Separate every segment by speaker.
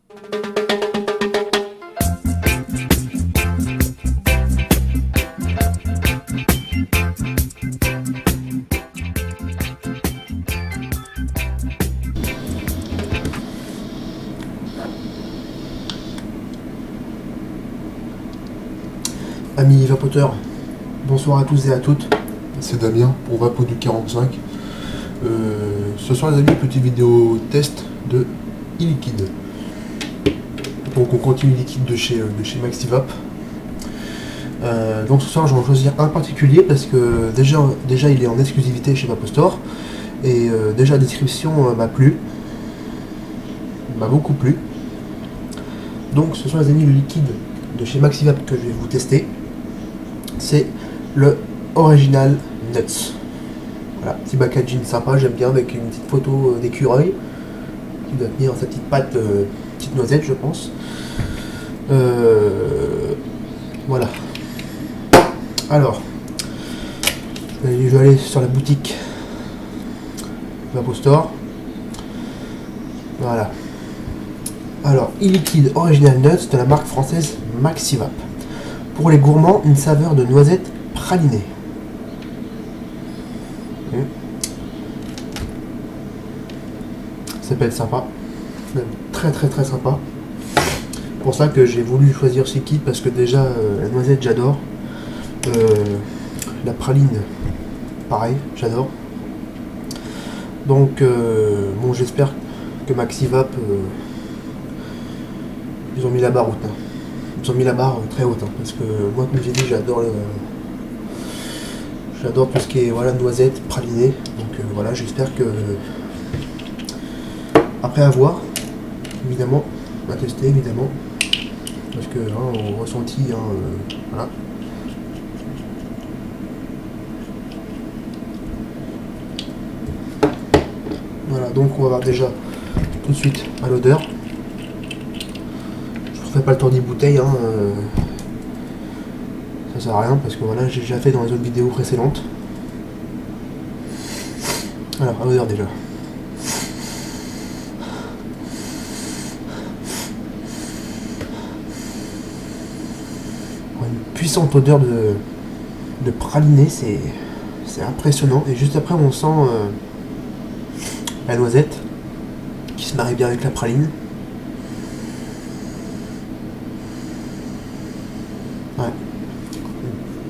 Speaker 1: Amis vapoteurs, bonsoir à tous et à toutes, c'est Damien pour Vapo du 45. Ce soir les amis, petite vidéo test de e-liquide. Donc on continue liquide de chez Maxivap. Donc ce soir je vais en choisir un particulier parce que déjà il est en exclusivité chez Vapostore. Et déjà la description m'a plu, m'a beaucoup plu. Donc ce soir les amis, le liquide de chez Maxivap que je vais vous tester, c'est le Original Nuts. Voilà, petit packaging sympa, j'aime bien, avec une petite photo d'écureuil qui doit tenir sa petite patte, petite noisette je pense. Voilà. Alors, je vais aller sur la boutique Vapostore. Voilà. Alors, e-liquide Original Nuts de la marque française Maxivap. Pour les gourmands, une saveur de noisette pralinée. Ça peut être sympa, même très sympa. Pour ça que j'ai voulu choisir ce kit parce que déjà la noisette j'adore, la praline pareil j'adore. Donc bon, j'espère que Maxivap ils ont mis la barre haute. Ils ont mis la barre très haute, parce que moi comme j'ai dit j'adore tout ce qui est voilà, noisette, praliné. Donc voilà, j'espère que après avoir évidemment, on va tester évidemment, parce que au ressenti voilà. Voilà, donc on va voir déjà tout de suite à l'odeur. Je ne fais pas le tour des bouteilles, ça sert à rien parce que voilà, j'ai déjà fait dans les autres vidéos précédentes. Alors, à l'odeur déjà. Une puissante odeur de praliné, c'est impressionnant. Et juste après, on sent la noisette qui se marie bien avec la praline. Ouais.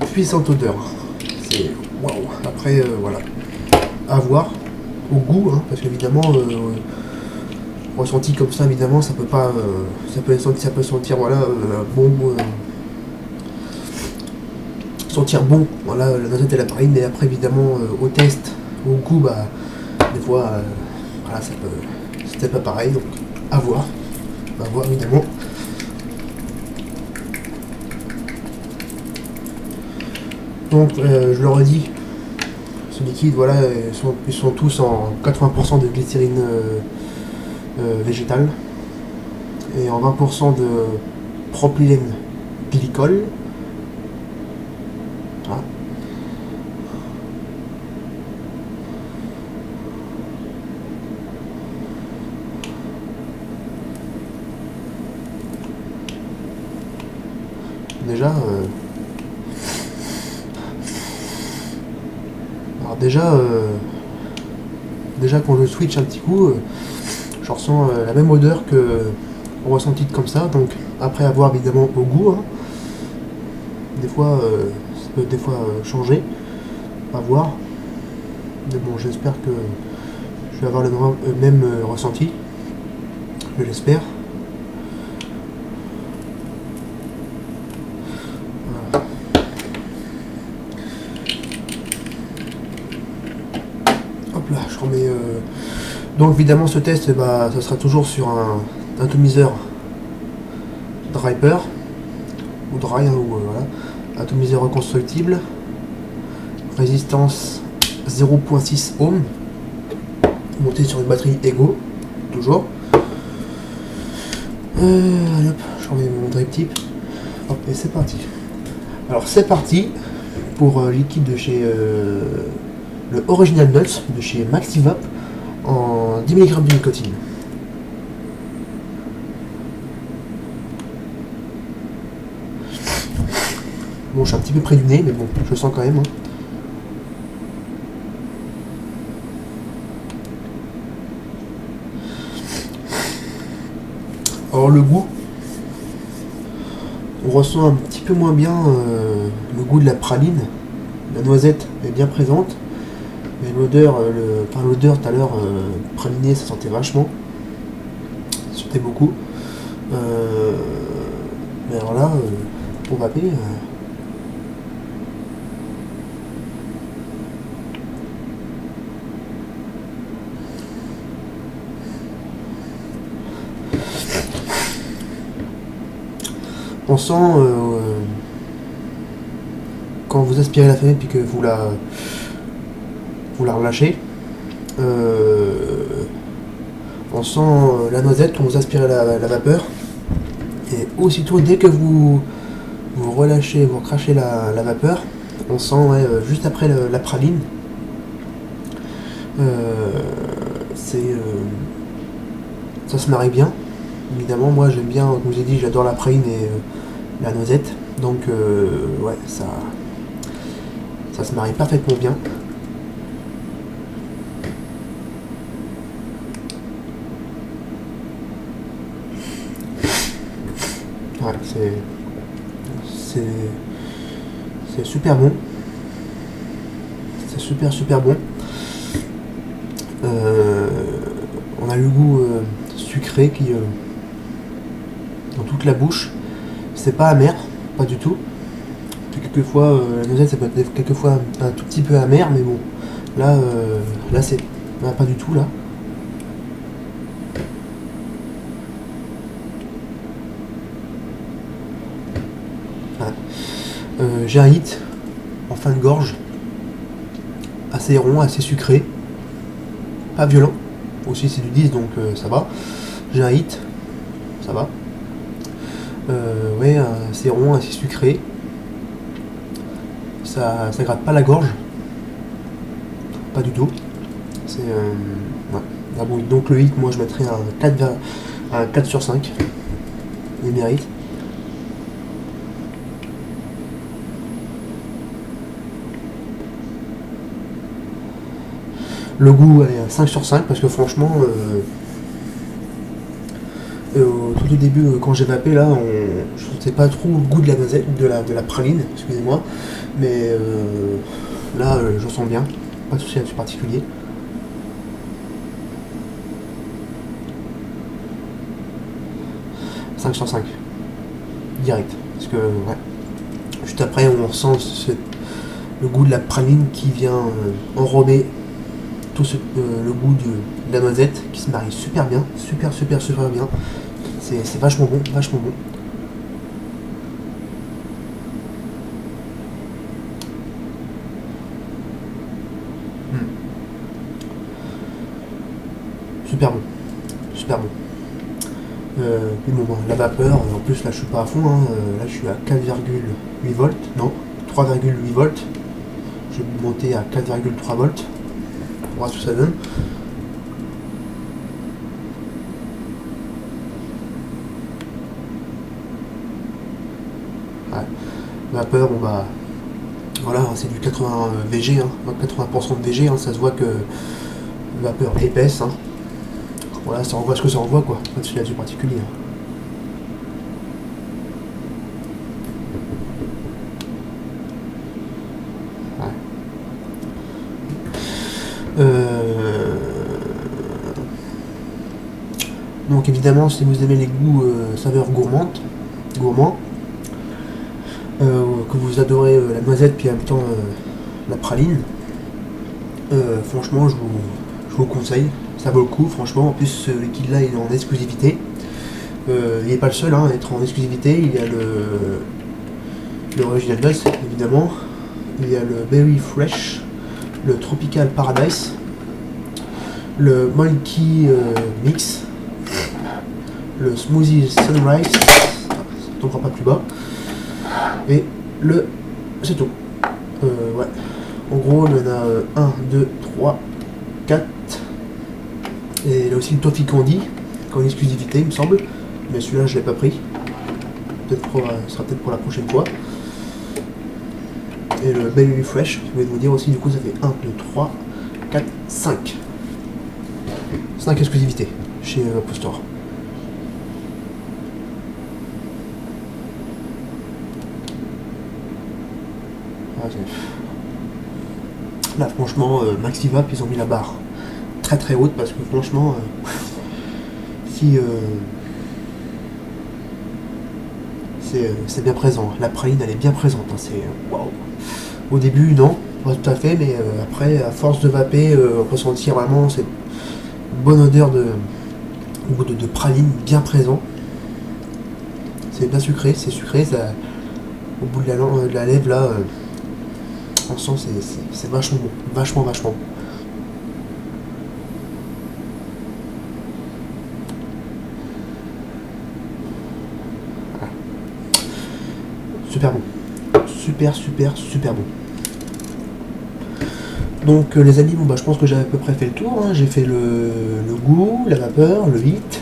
Speaker 1: Une puissante odeur. C'est waouh. Après, voilà. À voir au goût, parce qu'évidemment, ressenti comme ça, évidemment, ça peut pas. Ça peut sentir, voilà, bon. Sentir bon, voilà, la noisette et la praline, mais après, évidemment, au test, au goût, bah, des fois, voilà, ça peut. C'était pas pareil, donc à voir évidemment. Donc je leur ai dit, ce liquide, voilà, ils sont tous en 80% de glycérine végétale et en 20% de propylène glycol. Voilà. Déjà, alors déjà quand je switch un petit coup, je ressens la même odeur que ressenti comme ça. Donc après avoir évidemment au goût, des fois ça peut des fois changer, à voir. Mais bon, j'espère que je vais avoir le même ressenti, je l'espère. Hop là, je remets. Donc évidemment ce test, bah, ça sera toujours sur un atomiseur Dryper ou dry, ou voilà, atomiseur reconstructible, résistance 0.6 ohm, monté sur une batterie Ego, toujours. Allez hop, je remets mon drip tip. Hop, et c'est parti. Alors c'est parti pour liquide de chez le Original Nuts de chez Maxivap en 10 mg de nicotine. Bon, je suis un petit peu près du nez, mais bon, je le sens quand même. Hein. Alors le goût, on ressent un petit peu moins bien le goût de la praline. La noisette est bien présente, mais l'odeur, l'odeur tout à l'heure, praliné, ça sentait vachement. Ça sentait beaucoup. Mais alors là, pour vaper, on sent quand vous aspirez la fenêtre puis que vous la relâchez, on sent la noisette quand vous aspirez la vapeur. Et aussitôt, dès que vous relâchez, vous recrachez la vapeur, on sent juste après la praline. Ça se marie bien. Évidemment, moi j'aime bien, comme je vous ai dit, j'adore la praline et la noisette. Donc ouais, ça se marie parfaitement bien. Ouais, c'est super bon. C'est super bon. On a le goût sucré qui dans toute la bouche. C'est pas amer, pas du tout. Quelquefois, la noisette ça peut être quelquefois un tout petit peu amer, mais bon, là c'est pas du tout là. J'ai un hit en fin de gorge, assez rond, assez sucré, pas violent. Aussi c'est du 10 donc ça va. J'ai un hit, ça va. Ouais, assez rond, assez sucré. Ça gratte pas la gorge, pas du tout. C'est ouais. Ah bon, donc le hit, moi je mettrais un 4 sur 5. Il mérite. Le goût, allez, un 5 sur 5 parce que franchement, au tout début, quand j'ai vapé, là, je sentais pas trop le goût de la noisette, de la praline, excusez-moi, mais là, je sens bien, pas de souci là-dessus particulier. « 5 sur 5, direct, parce que, ouais, juste après, on sent le goût de la praline qui vient enrober tout le goût de la noisette qui se marie super bien, super bien. C'est vachement bon, vachement bon. Super bon, super bon. Puis bon, la vapeur, en plus là je suis pas à fond, hein, là je suis à 4,8 volts, non, 3,8 volts. Je vais monter à 4,3 volts. On va voir ce que ça donne. Ouais. Vapeur, on va. Voilà, c'est du 80 VG, hein, 80% de VG, hein, ça se voit que vapeur épaisse. Hein. Voilà, ça envoie ce que ça envoie, quoi. Pas de filature particulier. Hein. Donc évidemment, si vous aimez les goûts saveurs gourmands, que vous adorez la noisette puis en même temps la praline, franchement je vous conseille, ça vaut le coup franchement. En plus ce liquide là il est en exclusivité, il n'est pas le seul à être en exclusivité. Il y a l'Original Dust évidemment, il y a le Berry Fresh, le Tropical Paradise, le Monkey Mix, le Smoothie Sunrise, ça tombera pas plus bas, et c'est tout. Ouais. En gros, il y en a 1, 2, 3, 4. Et il y a aussi le Toffee Candy, qui est en exclusivité, il me semble. Mais celui-là, je l'ai pas pris. Ce sera peut-être pour la prochaine fois. Et le Baby Fresh, je vais vous dire aussi, du coup ça fait 1, 2, 3, 4, 5. 5 exclusivités chez Apple Store. Là franchement Maxivap ils ont mis la barre très très haute parce que franchement si c'est bien présent, la praline elle est bien présente, hein, c'est waouh. Au début non, pas tout à fait, mais après à force de vaper, ressentir vraiment cette bonne odeur de praline bien présent. C'est bien sucré, c'est sucré, ça, au bout de la langue, de la lèvre là, on sent c'est vachement bon, vachement bon. Voilà. Super bon, super bon. Donc les amis, bon bah je pense que j'ai à peu près fait le tour, hein. J'ai fait le goût, la vapeur, le hit.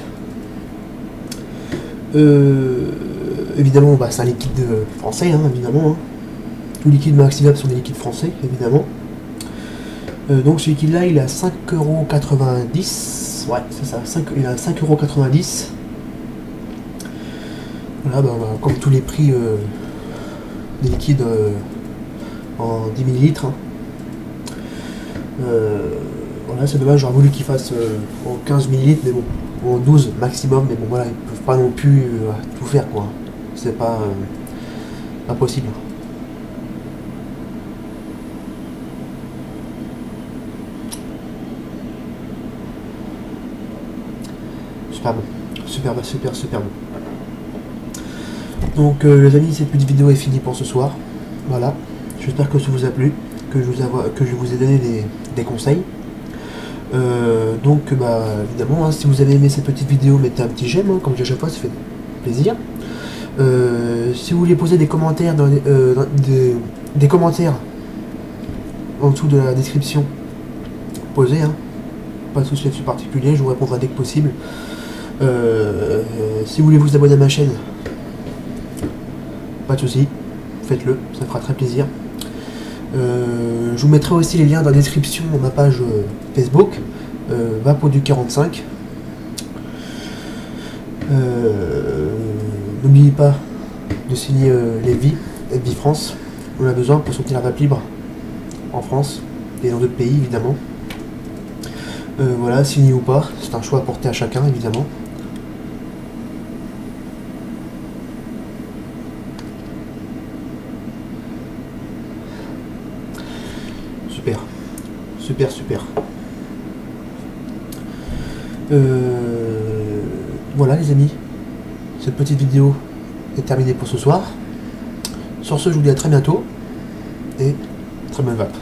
Speaker 1: Évidemment bah, c'est un liquide français, hein, évidemment. Hein. Tous les liquides Maxivap sont des liquides français, évidemment. Donc ce liquide là il est à 5,90€. Ouais c'est ça, il est à 5,90€. Voilà, bah, comme tous les prix des liquides en 10 ml. Hein. Voilà, c'est dommage, j'aurais voulu qu'ils fassent en 15 ml, mais bon, ou en 12 maximum, mais bon voilà, ils peuvent pas non plus tout faire quoi. C'est pas possible. Super bon, super bon. Donc les amis, cette petite vidéo est finie pour ce soir. Voilà, j'espère que ça vous a plu, que je vous ai donné des conseils. Donc bah évidemment hein, si vous avez aimé cette petite vidéo, mettez un petit j'aime, hein, comme je dis à chaque fois, ça fait plaisir. Si vous voulez poser des commentaires des commentaires en dessous de la description, posez, hein, pas de souci là-dessus particulier, je vous répondrai dès que possible. Si vous voulez vous abonner à ma chaîne, pas de souci, faites-le, ça fera très plaisir. Je vous mettrai aussi les liens dans la description de ma page Facebook, Vapodu45. N'oubliez pas de signer Lévi France. On a besoin pour soutenir la vape libre en France et dans d'autres pays évidemment. Voilà, signer ou pas, c'est un choix à porter à chacun évidemment. Super. Voilà les amis, cette petite vidéo est terminée pour ce soir. Sur ce, je vous dis à très bientôt et très bonne vape.